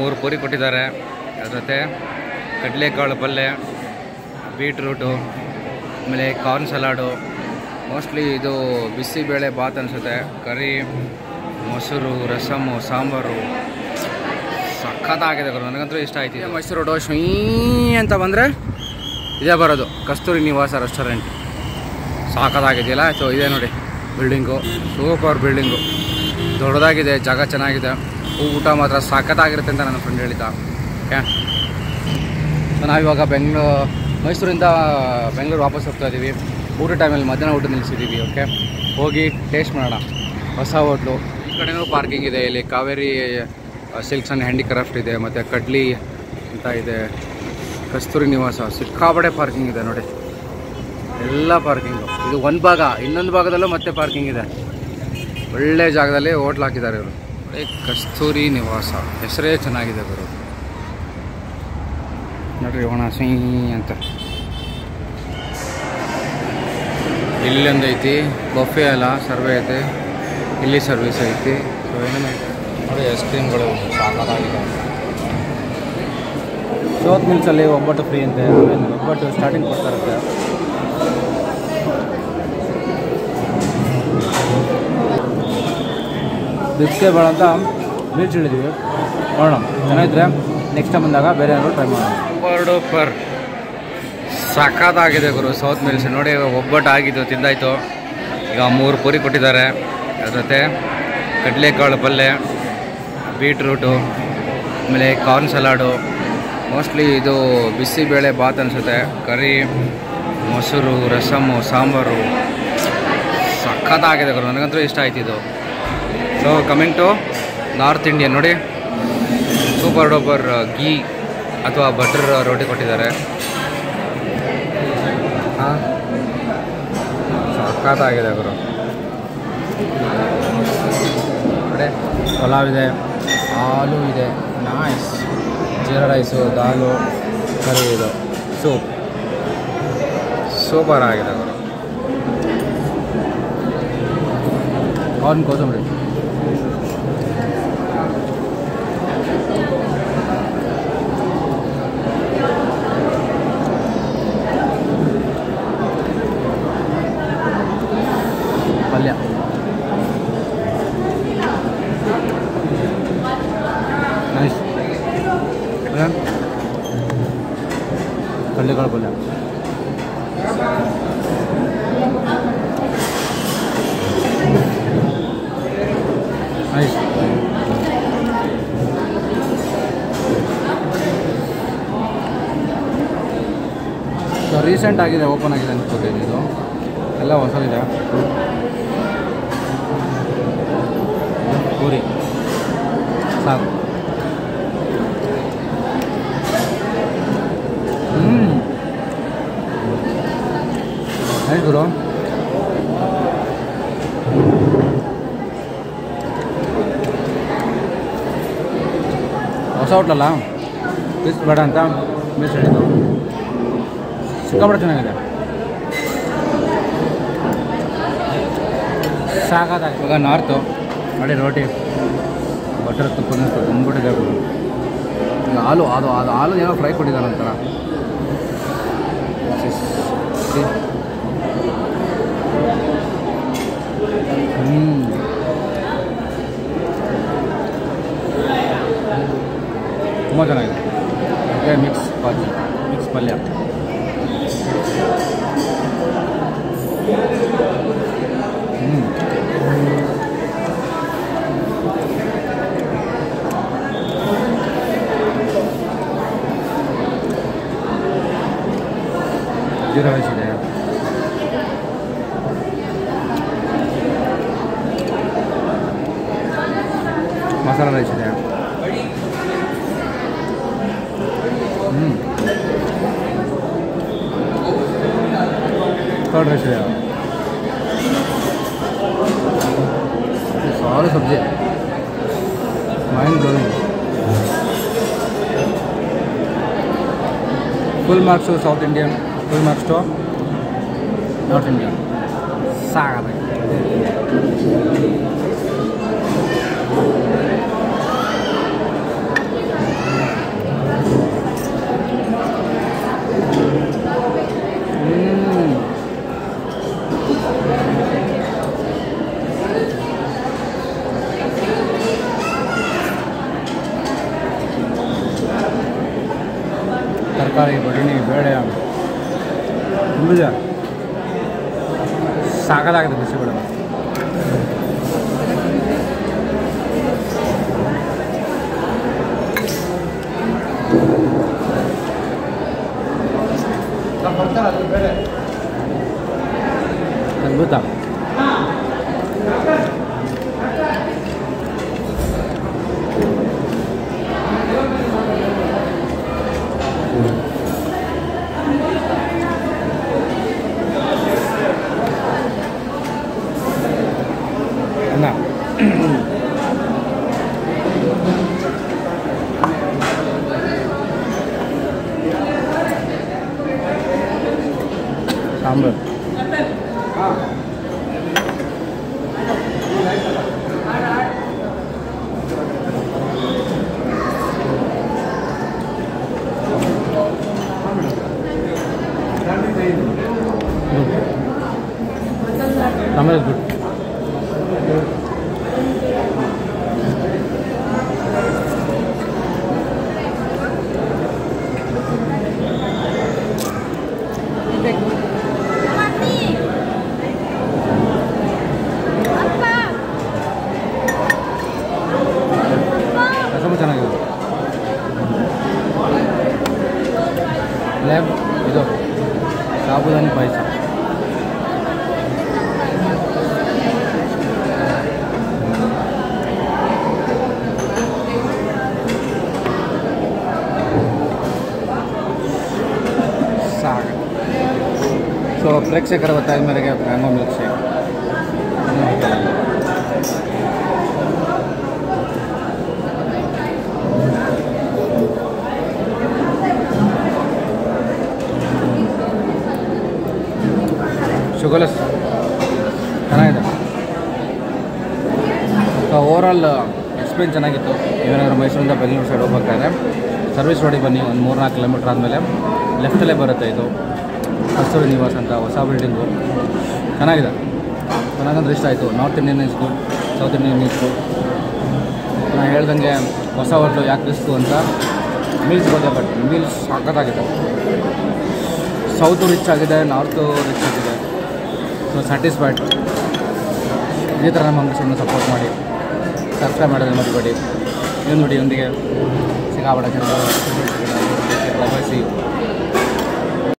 ಮೂರು ಪೂರಿ ಕೊಟ್ಟಿದ್ದಾರೆ. ಅದ್ರ ಜೊತೆ ಕಡಲೆಕಾಳು ಪಲ್ಯ, ಬೀಟ್ರೂಟು, ಆಮೇಲೆ ಕಾರ್ನ್ ಸಲಾಡು, ಮೋಸ್ಟ್ಲಿ ಇದು ಬಿಸಿಬೇಳೆ ಬಾತ್ ಅನಿಸುತ್ತೆ, ಕರಿ, ಮೊಸರು, ರಸಮ್ಮು, ಸಾಂಬಾರು ಸಖತ್ತಾಗಿದೆ ಗುರು. ನನಗಂತೂ ಇಷ್ಟ ಆಯ್ತು. ಮೈಸೂರು ರೋಡು ಶೀ ಅಂತ ಬಂದರೆ ಇದೇ ಬರೋದು ಕಸ್ತೂರಿ ನಿವಾಸ ರೆಸ್ಟೋರೆಂಟ್. ಸಾಕತ್ತಾಗಿದೆಯಲ್ಲ. ಸೊ ಇದೆ ನೋಡಿ ಬಿಲ್ಡಿಂಗು, ಸೂಪರ್ ಬಿಲ್ಡಿಂಗು, ದೊಡ್ಡದಾಗಿದೆ, ಜಾಗ ಚೆನ್ನಾಗಿದೆ, ಊಟ ಮಾತ್ರ ಸಖತ್ತಾಗಿರುತ್ತೆ ಅಂತ ನನ್ನ ಫ್ರೆಂಡ್ ಹೇಳಿದ್ದ. ಓಕೆ, ಸೊ ನಾವಿವಾಗ ಮೈಸೂರಿಂದ ಬೆಂಗಳೂರು ವಾಪಸ್ ಹೋಗ್ತಾ ಇದ್ದೀವಿ. ಊಟ ಟೈಮಲ್ಲಿ ಮಧ್ಯಾಹ್ನ ಊಟ ನಿಲ್ಲಿಸಿದ್ದೀವಿ. ಓಕೆ, ಹೋಗಿ ಟೇಸ್ಟ್ ಮಾಡೋಣ ಹೊಸ ಹೋಟ್ಲು. ಈ ಕಡೆನೂ ಪಾರ್ಕಿಂಗ್ ಇದೆ. ಇಲ್ಲಿ ಕಾವೇರಿ ಸಿಲ್ಕ್ಸ್ ಆ್ಯಂಡ್ ಹ್ಯಾಂಡಿಕ್ರಾಫ್ಟ್ ಇದೆ, ಮತ್ತು ಕಡ್ಲಿ ಅಂತ ಇದೆ, ಕಸ್ತೂರಿ ನಿವಾಸ, ಸಿಕ್ಕಾಪಟ್ಟೆ ಪಾರ್ಕಿಂಗ್ ಇದೆ ನೋಡಿ, ಎಲ್ಲ ಪಾರ್ಕಿಂಗು. ಇದು ಒಂದು ಭಾಗ, ಇನ್ನೊಂದು ಭಾಗದಲ್ಲೂ ಮತ್ತೆ ಪಾರ್ಕಿಂಗ್ ಇದೆ. ಒಳ್ಳೆ ಜಾಗದಲ್ಲಿ ಹೋಟ್ಲ್ ಹಾಕಿದ್ದಾರೆ ಇವರು. ಕಸ್ತೂರಿ ನಿವಾಸ ಹೆಸರೇ ಚೆನ್ನಾಗಿದೆ ಗುರು. ನೋಡ್ರಿ ಒಣ ಸೀ ಅಂತ ಇಲ್ಲೊಂದು ಐತಿ, ಬಫೆ ಅಲ್ಲ ಸರ್ವೆ ಐತೆ, ಇಲ್ಲಿ ಸರ್ವಿಸ್ ಐತಿ. ಸೊ ಏನೇನು ಐತೆ ನೋಡಿ, ಐಸ್ ಕ್ರೀಮ್ಗಳು ಸಾಕಾಗಿದೆ. ಸೌತ್ ಮಿಲ್ಸಲ್ಲಿ ಒಬ್ಬಟ್ಟು ಫ್ರೀ ಅಂತೆ, ಆಮೇಲೆ ಒಬ್ಬಟ್ಟು ಸ್ಟಾರ್ಟಿಂಗ್ ಕೊಡ್ತಾ ಇರುತ್ತೆ. ಬಿಸ್ಕೆ ಬೇಡ ಅಂತ ಮೀಲ್ಸ್ ಹೇಳಿದ್ದೀವಿ, ನೋಡೋಣ ಚೆನ್ನಾಗಿದ್ರೆ ನೆಕ್ಸ್ಟ್ ಟೈಮ್ ಬಂದಾಗ ಬೇರೆ ಏನಾದ್ರು ಟ್ರೈ ಮಾಡೋಣ. ಪರ್ ಸಖತ್ತಾಗಿದೆ ಗುರು ಸೌತ್ ಮಿಲ್ಸ್. ನೋಡಿ ಒಬ್ಬಟ್ಟು ಆಗಿದ್ದು ತಿಂದಾಯಿತು. ಈಗ 3 ಪೂರಿ ಕೊಟ್ಟಿದ್ದಾರೆ. ಅದ್ರ ಜೊತೆ ಕಡಲೆಕಾಳು ಪಲ್ಯ, ಬೀಟ್ರೂಟು, ಆಮೇಲೆ ಕಾರ್ನ್ ಸಲಾಡು, ಮೋಸ್ಟ್ಲಿ ಇದು ಬಿಸಿಬೇಳೆ ಬಾತ್ ಅನಿಸುತ್ತೆ, ಕರಿ, ಮೊಸರು, ರಸಮ್ಮು, ಸಾಂಬಾರು ಸಖತ್ತಾಗಿದೆ ಗುರು. ನನಗಂತೂ ಇಷ್ಟ ಆಯ್ತು ಇದು. So coming to north Indian ನೋಡಿ, ಸೂಪರ್ ಡೂಪರ್ ಗೀ ಅಥವಾ ಬಟರ್ ರೋಟಿ ಕೊಟ್ಟಿದ್ದಾರೆ. ಹಾಂ, ಸಖತ್ತಾಗಿದೆ ಗುರು. ಕಡೆ ಪಲಾವ್ ಇದೆ, ಹಾಲು ಇದೆ, ನೈಸ್, ಜೀರಾ ರೈಸು, ದಾಲು, ಕರಿ, ಇದು ಸೂಪ್ ಸೂಪರ್ ಆಗಿದೆ ಗುರು. ಕಾರ್ನ್ ಕೋಸಂಬರಿ, ಪಲ್ಯ, ನೈಸ್, ಕಡಲೆಕಾಳು ಪಲ್ಯ, ನೈಸ್. ಸೊ ರೀಸೆಂಟ್ ಆಗಿದೆ, ಓಪನ್ ಆಗಿದೆ ಅನ್ಕೋತೀನಿ. ಇದು ಎಲ್ಲ ಹೊಸದಿದೆ. ಪೂರಿ ಸಾಕು. ನೈಸ್ ಗುರು. ಹೊಸ ಹೋಟ್ಲಲ್ಲ, ಪೀಸ್ ಬೇಡ ಅಂತ ಮಿಸ್ ಹೇಳಿದ್ದು. ಸಿಕ್ಕಾಪಟ್ಟೆ ಚೆನ್ನಾಗಿದೆ, ಸಾಕಾಗಿದೆ. ಇವಾಗ ನಾರ್ತು ನೋಡಿ, ರೋಟಿ, ಬಟರ್ ತುಪ್ಪ ತುಂಬಿಟ್ಟಿದೆ. ಈಗ ಹಾಲು ಏನೋ ಫ್ರೈ ಕೊಟ್ಟಿದ್ದಾರೆ ಒಂಥರ. ತುಂಬ ಚೆನ್ನಾಗಿದೆ. ಓಕೆ, ಮಿಕ್ಸ್ ಪಲ್ಯ, ಜೀರಾ ರೈಸ್ ಇದೆ, ಮಸಾಲ ರೈಸ್ ಇದೆ, कर्ड राइस है, सारे सब्जी mind blowing. Full marks to south Indian, full marks to north Indian. सागा भाई ತರಕಾರಿ ಬಟಾಣಿ ಬೇಳೆ ತುಂಬಿದೆ ಸಾಕಾಗಿದೆ ಬಿಸಿಬೇಳೆ ಅದ್ಭುತ ಅನ್ನ ಸಾಂಬಾರು ಸಾಂಬಾರು ಗುಡ್ ರಸಮು ಚೆನ್ನಾಗಿದೆ ಇದು ಸಾಬುದಾನಿ ಪಾಯಸ ಸಾಕು ಸೊ ಪ್ರೇಕ್ಷಕರ ಒತ್ತಾಯದ ಮೇರೆಗೆ ಮ್ಯಾಂಗೋ ಮಿಲ್ಕ್ ಶೇಕ್ ಶುಗರ್ಲೆಸ್ ಚೆನ್ನಾಗಿದೆ. ಸೊ ಓವರಾಲ್ ಎಕ್ಸ್ಪೀರಿಯನ್ಸ್ ಚೆನ್ನಾಗಿತ್ತು. ನೀವೇನಾದರೂ ಮೈಸೂರಿಂದ ಬೆಂಗಳೂರು ಸೈಡ್ ಹೋಗ್ಬೇಕಾದ್ರೆ ಸರ್ವಿಸ್ ರೋಡಿಗೆ ಬನ್ನಿ. ಒಂದು 3-4 ಕಿಲೋಮೀಟ್ರ್ ಆದಮೇಲೆ ಲೆಫ್ಟಲ್ಲೇ ಬರುತ್ತೆ. ಇದು ಕಸ್ತೂರಿ ನಿವಾಸ್ ಅಂತ ಹೊಸ ಬಿಲ್ಡಿಂಗು ಚೆನ್ನಾಗಿದೆ. ನನಗಂದ್ರೆ ಇಷ್ಟ ಆಯಿತು. North Indian is good, south Indian is good. ನಾನು ಹೇಳ್ದಂಗೆ ಹೊಸ ಹೋಟ್ಲು ಯಾಕೆ ಇಸ್ತು ಅಂತ ಮೀಲ್ಸ್ ಬಗ್ಗೆ, ಬಟ್ ಮೀಲ್ಸ್ ಸಖತ್ತಾಗಿದೆ. ಸೌತು ರಿಚ್ ಆಗಿದೆ, ನಾರ್ತು ರಿಚ್ ಆಗಿದೆ. So satisfied. ಇದೇ ಥರ ನಮ್ಮ ಅಂಗಡಿಯನ್ನು ಸಪೋರ್ಟ್ ಮಾಡಿ, ಸಬ್ಸ್ಕ್ರೈಬ್ ಮಾಡೋದನ್ನು ಮರಿಬೇಡಿ. ಇನ್ನೊಂದು ವಿಡಿಯೋದೊಂದಿಗೆ ಸಿಗಾಬಡ.